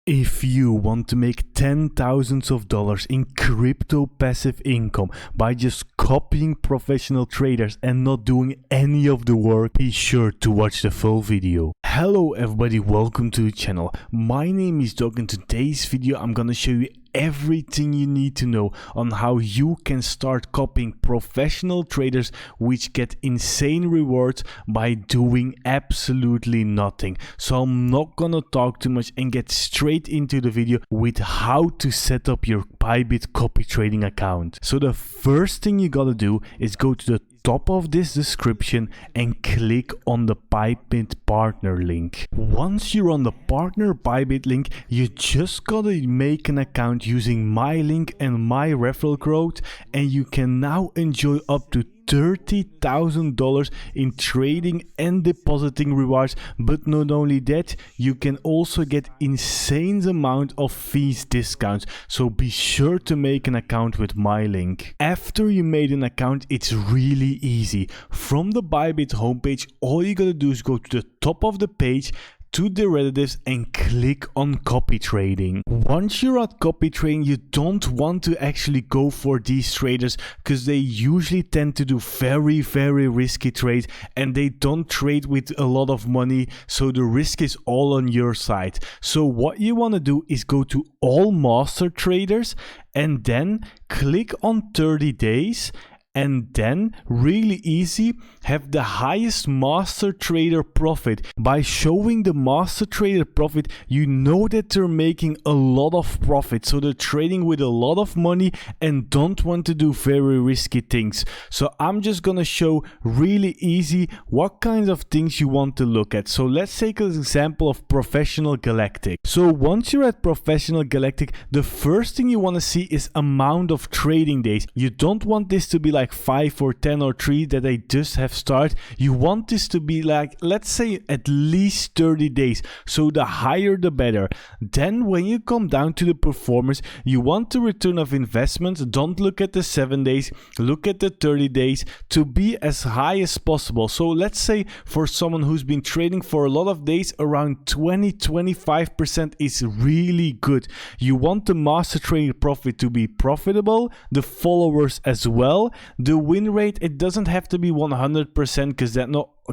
If you want to make thousands of dollars in crypto passive income by just copying professional traders and not doing any of the work, be sure to watch the full video. Hello everybody, welcome to the channel. My name is Doug. In today's video I'm gonna show you everything you need to know on how you can start copying professional traders which get insane rewards by doing absolutely nothing. So I'm not gonna talk too much and get straight into the video with how to set up your Bybit copy trading account. So the first thing you gotta do is go to the top of this description and click on the Bybit partner link. Once you're on the partner Bybit link, you just gotta make an account using my link and my referral code, and you can now enjoy up to $30,000 in trading and depositing rewards. But not only that, you can also get insane amount of fees discounts. So be sure to make an account with my link. After you made an account, it's really easy. From the Bybit homepage, all you gotta do is go to the top of the page, to derivatives, and click on copy trading. Once you're at copy trading, you don't want to actually go for these traders because they usually tend to do very risky trades and they don't trade with a lot of money, so the risk is all on your side. So what you want to do is go to all master traders and then click on 30 days. And then, really easy, have the highest master trader profit. By showing the master trader profit, you know that they're making a lot of profit. So they're trading with a lot of money and don't want to do very risky things. So I'm just gonna show really easy what kinds of things you want to look at. So let's take an example of Professional Galactic. So once you're at Professional Galactic, the first thing you want to see is amount of trading days. You don't want this to be like 5 or 10 or 3 that they just have started. You want this to be like, let's say, at least 30 days. So the higher the better. Then when you come down to the performance, you want the return of investment. Don't look at the 7 days, look at the 30 days to be as high as possible. So let's say for someone who's been trading for a lot of days, around 20-25% is really good. You want the master trading profit to be profitable, the followers as well. The win rate, it doesn't have to be 100% because that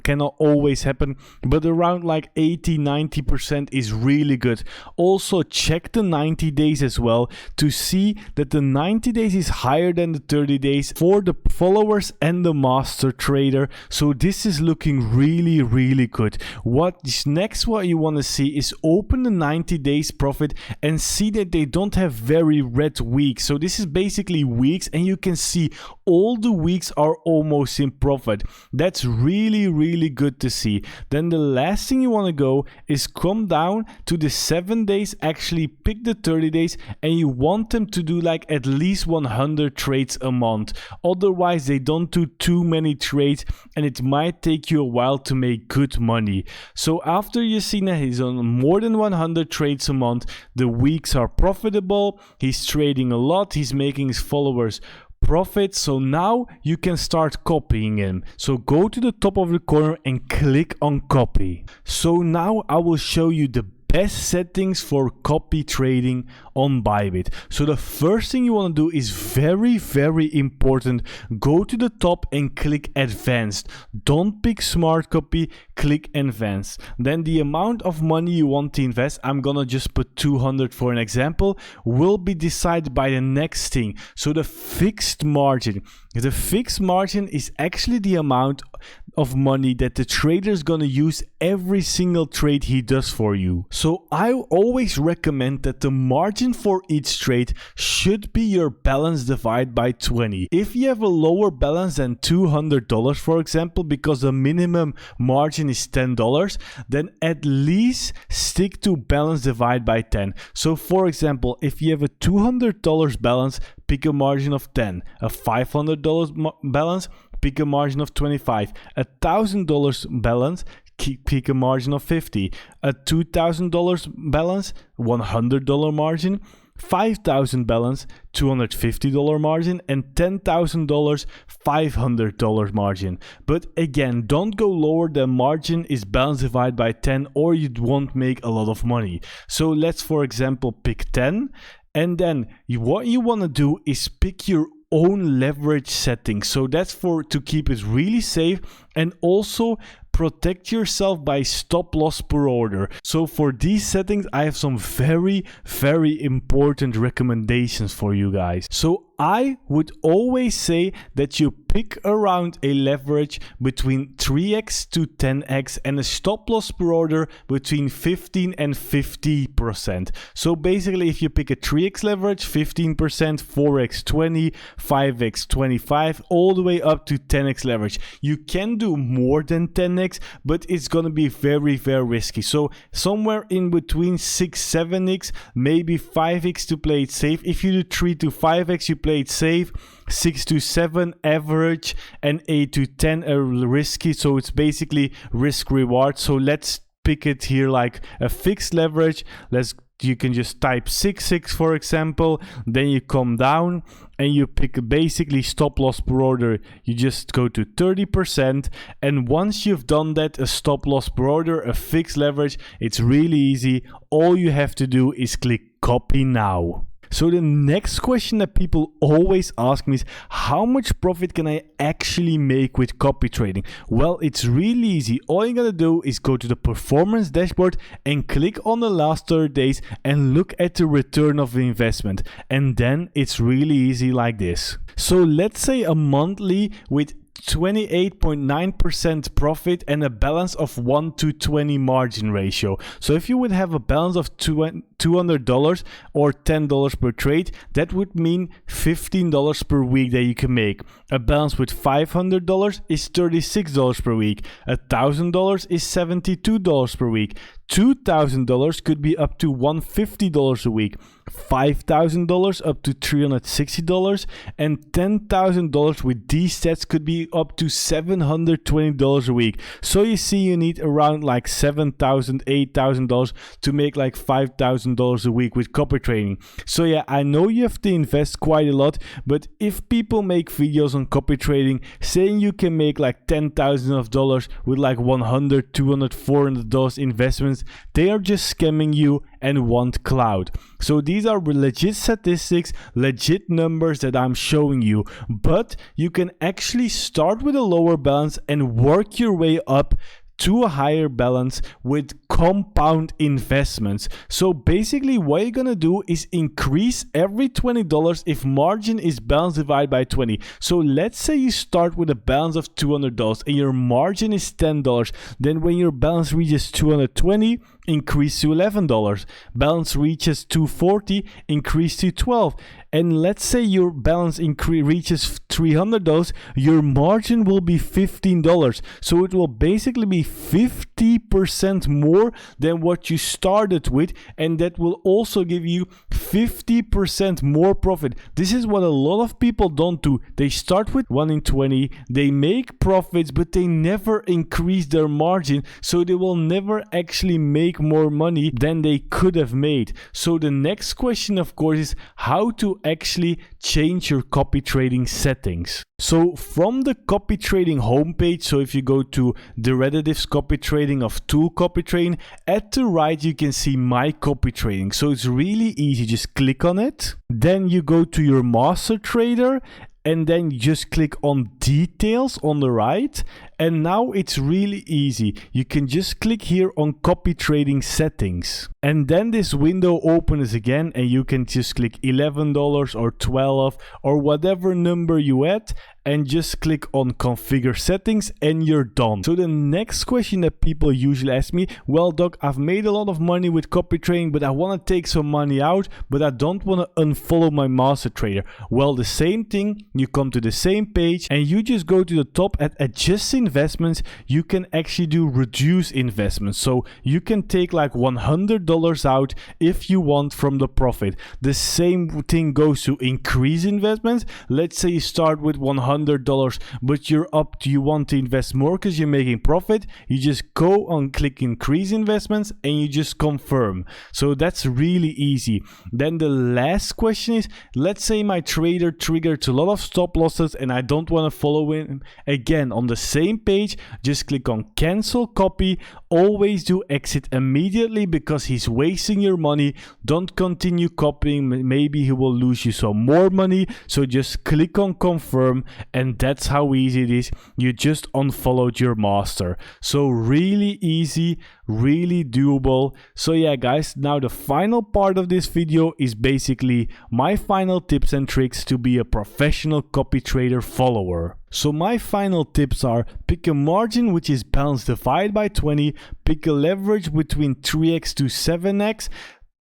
cannot always happen, but around like 80-90% is really good. Also check the 90 days as well to see that the 90 days is higher than the 30 days for the followers and the master trader. So this is looking really good. What's next, what you want to see is open the 90 days profit and see that they don't have very red weeks. So this is basically weeks, and you can see all the weeks are almost in profit. That's really good to see. Then the last thing you want to go is come down to the 7 days, actually pick the 30 days, and you want them to do like at least 100 trades a month. Otherwise they don't do too many trades and it might take you a while to make good money. So after you see that he's on more than 100 trades a month, the weeks are profitable, he's trading a lot, he's making his followers profit. So now you can start copying him. So go to the top of the corner and click on copy. So now I will show you the best settings for copy trading on Bybit. So the first thing you want to do is very important. Go to the top and click advanced. Don't pick smart copy, click advanced. Then the amount of money you want to invest, I'm gonna just put 200 for an example, will be decided by the next thing. So the fixed margin. The fixed margin is actually the amount of money that the trader is gonna use every single trade he does for you. So I always recommend that the margin for each trade should be your balance divided by 20. If you have a lower balance than $200, for example, because the minimum margin is $10, then at least stick to balance divided by 10. So for example, if you have a $200 balance, pick a margin of 10. A $500 balance, pick a margin of 25. A $1,000 balance, pick a margin of 50. A $2,000 balance, $100 margin. $5,000 balance, $250 margin, and $10,000, $500 margin. But again, don't go lower than margin is balance divided by 10 or you won't make a lot of money. So let's for example pick 10, and then what you want to do is pick your own leverage settings. So that's to keep it really safe and also protect yourself by stop loss per order. So for these settings, I have some very important recommendations for you guys. So I would always say that you pick around a leverage between 3x to 10x and a stop loss per order between 15 and 50%. So basically if you pick a 3x leverage, 15%, 4x 20, 5x 25, all the way up to 10x leverage. You can do more than 10x, but it's gonna be very risky. So somewhere in between 6, 7x, maybe 5x to play it safe. If you do 3 to 5x, you play it safe. 6 to 7 average, and 8 to 10 are risky. So it's basically risk reward. So let's pick it here like a fixed leverage. You can just type 6x for example, then you come down and you pick basically stop loss per order. You just go to 30%, and once you've done that, a stop loss per order, a fixed leverage, it's really easy. All you have to do is click copy now. So the next question that people always ask me is, how much profit can I actually make with copy trading? Well, it's really easy. All you gotta do is go to the performance dashboard and click on the last 30 days and look at the return of the investment. And then it's really easy like this. So let's say a monthly with 28.9% profit and a balance of 1 to 20 margin ratio. So if you would have a balance of $200 or $10 per trade, that would mean $15 per week that you can make. A balance with $500 is $36 per week. $1,000 is $72 per week. $2,000 could be up to $150 a week. $5,000 up to $360, and $10,000 with these sets could be up to $720 a week. So you see, you need around like $7,000, $8,000 to make like $5,000 a week with copy trading. So yeah, I know you have to invest quite a lot, but if people make videos on copy trading saying you can make like $10,000 with like $100, $200, $400 investments, they are just scamming you and want cloud. So these are legit statistics, legit numbers that I'm showing you, but you can actually start with a lower balance and work your way up to a higher balance with compound investments. So basically what you're gonna do is increase every $20 if margin is balance divided by 20. So let's say you start with a balance of $200 and your margin is $10. Then when your balance reaches 220, increase to $11. Balance reaches 240, increase to 12. And let's say your balance reaches $300, your margin will be $15. So it will basically be 50% more than what you started with, and that will also give you 50% more profit. This is what a lot of people don't do. They start with 1 in 20, they make profits, but they never increase their margin, so they will never actually make more money than they could have made. So the next question, of course, is how to actually change your copy trading settings. So from the copy trading homepage, so if you go to derivatives copy trading of tool copy trading, at the right you can see my copy trading. So it's really easy, just click on it. Then you go to your master trader, and then you just click on details on the right, and now it's really easy. You can just click here on copy trading settings, and then this window opens again, and you can just click $11 or $12 or whatever number you add, and just click on configure settings, and you're done. So the next question that people usually ask me, well Doc, I've made a lot of money with copy trading, but I want to take some money out, but I don't want to unfollow my master trader. Well, the same thing, you come to the same page and you just go to the top at adjust investment investments, you can actually do reduce investments. So you can take like $100 out if you want from the profit. The same thing goes to increase investments. Let's say you start with $100, but you want to invest more because you're making profit. You just go on, click increase investments, and you just confirm. So that's really easy. Then the last question is, let's say my trader triggered a lot of stop losses and I don't want to follow him. Again, on the same page, just click on cancel copy. Always do exit immediately because he's wasting your money. Don't continue copying, maybe he will lose you some more money. So just click on confirm, and that's how easy it is. You just unfollowed your master. So really easy, really doable. So yeah guys, now the final part of this video is basically my final tips and tricks to be a professional copy trader follower. So my final tips are: pick a margin which is balance divided by 20, pick a leverage between 3x to 7x,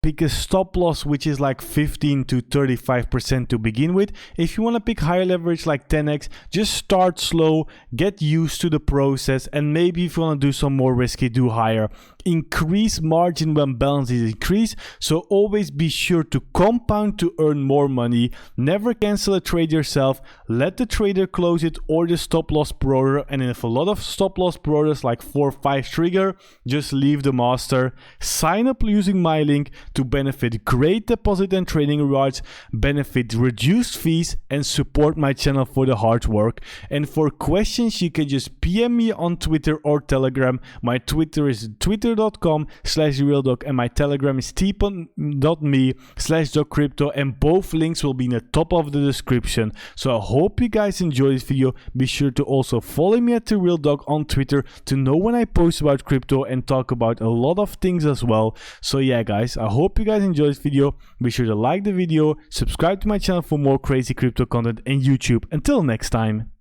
pick a stop loss which is like 15 to 35% to begin with. If you want to pick higher leverage like 10x, just start slow, get used to the process, and maybe if you want to do some more risky, do higher. Increase margin when balance is increased, so always be sure to compound to earn more money. Never cancel a trade yourself, let the trader close it or the stop loss broker, and if a lot of stop loss brokers like 4 or 5 trigger, just leave the master. Sign up using my link to benefit great deposit and trading rewards, benefit reduced fees, and support my channel for the hard work. And for questions, you can just PM me on Twitter or Telegram. My Twitter is twitter.com/realdog and my Telegram is t.me/doccrypto, and both links will be in the top of the description. So I hope you guys enjoyed this video. Be sure to also follow me at @TheRealDog on Twitter to know when I post about crypto and talk about a lot of things as well. So yeah guys, I hope you guys enjoyed this video. Be sure to like the video, subscribe to my channel for more crazy crypto content, and YouTube. Until next time.